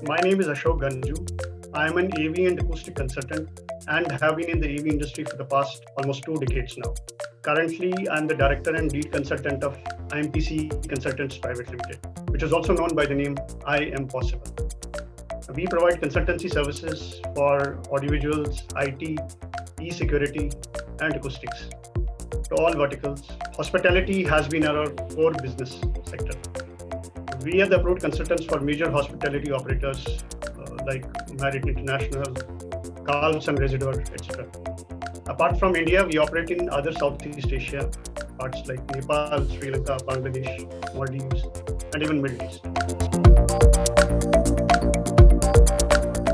My name is Ashok Ganjoo. I am an AV and acoustic consultant and have been in the AV industry for the past almost 2 decades now. Currently, I am the director and lead consultant of IMPC Consultants Pvt, which is also known by the name I Am Possible. We provide consultancy services for audiovisuals, IT, e-security, and acoustics to all verticals. Hospitality has been our core business sector. We are the approved consultants for major hospitality operators like Marriott International, Carlson Residor, etc. Apart from India, we operate in other Southeast Asia parts like Nepal, Sri Lanka, Bangladesh, Maldives, and even Middle East.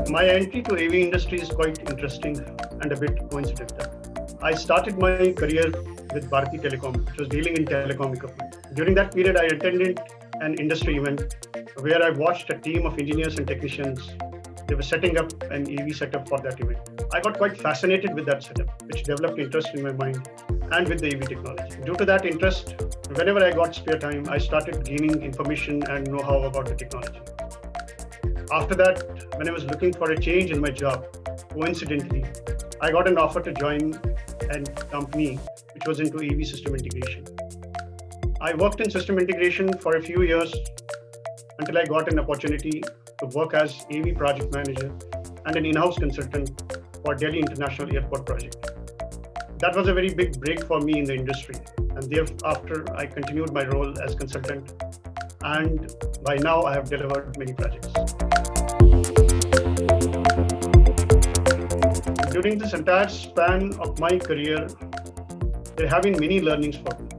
My entry to AV industry is quite interesting and a bit coincidental. I started my career with Bharti Telecom, which was dealing in telecom equipment. During that period, I attended an industry event where I watched a team of engineers and technicians. They were setting up an AV setup for that event. I got quite fascinated with that setup, which developed interest in my mind and with the AV technology. Due to that interest, whenever I got spare time, I started gaining information and know-how about the technology. After that, when I was looking for a change in my job, coincidentally, I got an offer to join a company which was into AV system integration. I worked in system integration for a few years until I got an opportunity to work as AV project manager and an in-house consultant for Delhi International Airport project. That was a very big break for me in the industry, and thereafter I continued my role as consultant, and by now I have delivered many projects. During this entire span of my career, there have been many learnings for me.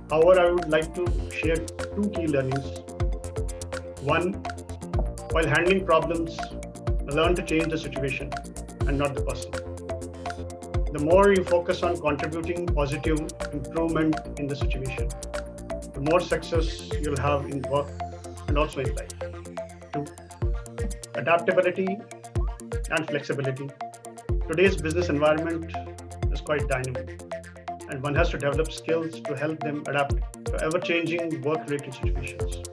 However, I would like to share 2 key learnings. One, while handling problems, learn to change the situation and not the person. The more you focus on contributing positive improvement in the situation, the more success you'll have in work and also in life. 2, adaptability and flexibility. Today's business environment is quite dynamic, and one has to develop skills to help them adapt to ever-changing work-related situations.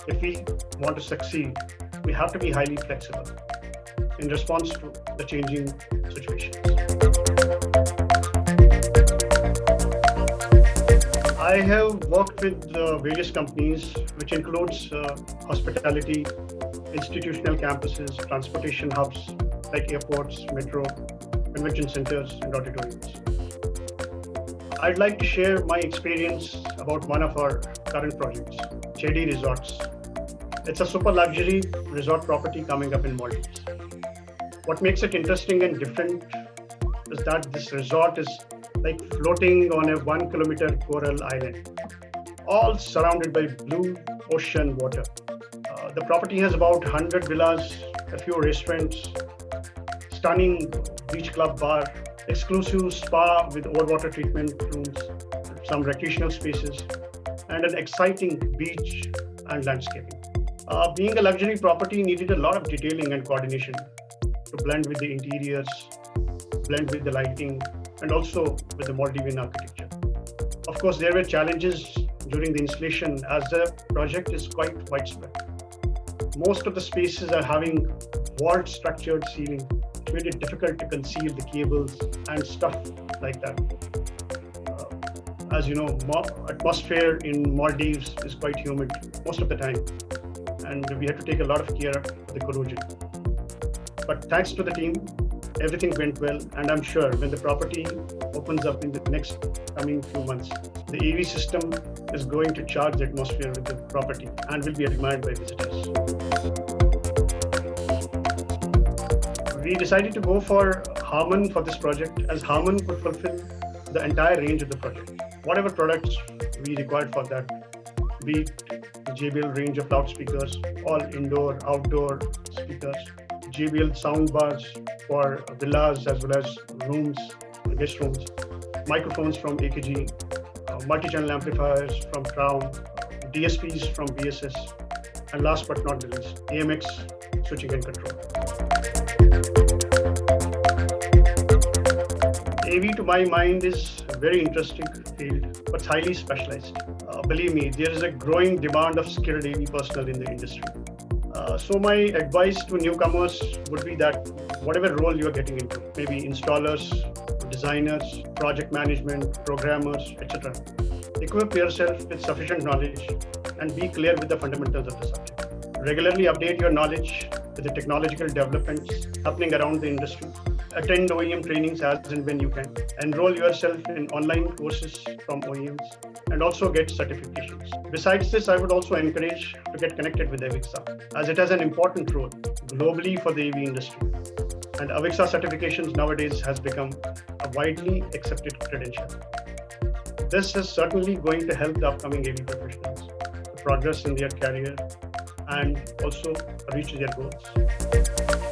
If we want to succeed, we have to be highly flexible in response to the changing situations. I have worked with various companies, which includes hospitality, institutional campuses, transportation hubs like airports, metro, convention centers, and auditoriums. I'd like to share my experience about one of our current projects, Chedi Resorts. It's a super luxury resort property coming up in Maldives. What makes it interesting and different is that this resort is like floating on a 1 kilometer coral island, all surrounded by blue ocean water. The property has about 100 villas, a few restaurants, stunning beach club bar, exclusive spa with overwater treatment rooms, some recreational spaces, and an exciting beach and landscaping. Being a luxury property needed a lot of detailing and coordination to blend with the interiors, blend with the lighting, and also with the Maldivian architecture. Of course, there were challenges during the installation as the project is quite widespread. Most of the spaces are having vault structured ceiling, which made it difficult to conceal the cables and stuff like that. As you know, atmosphere in Maldives is quite humid most of the time, and we had to take a lot of care for the corrosion. But thanks to the team, everything went well, and I'm sure when the property opens up in the next coming few months, the AV system is going to charge the atmosphere with the property and will be admired by visitors. We decided to go for Harman for this project, as Harman could fulfill the entire range of the project. Whatever products we required for that, be it the JBL range of loudspeakers, all indoor, outdoor speakers, JBL sound bars for villas as well as rooms, guest rooms, microphones from AKG, multi-channel amplifiers from Crown, DSPs from BSS, and last but not least, AMX switching and control. AV to my mind is a very interesting field, but highly specialized. Believe me, there is a growing demand of skilled AV personnel in the industry. So my advice to newcomers would be that whatever role you are getting into, maybe installers, designers, project management, programmers, etc., equip yourself with sufficient knowledge and be clear with the fundamentals of the subject. Regularly update your knowledge with the technological developments happening around the industry. Attend OEM trainings as and when you can. Enroll yourself in online courses from OEMs and also get certifications. Besides this, I would also encourage to get connected with AVIXA as it has an important role globally for the AV industry. And AVIXA certifications nowadays has become a widely accepted credential. This is certainly going to help the upcoming AV professionals to progress in their career and also reach their goals.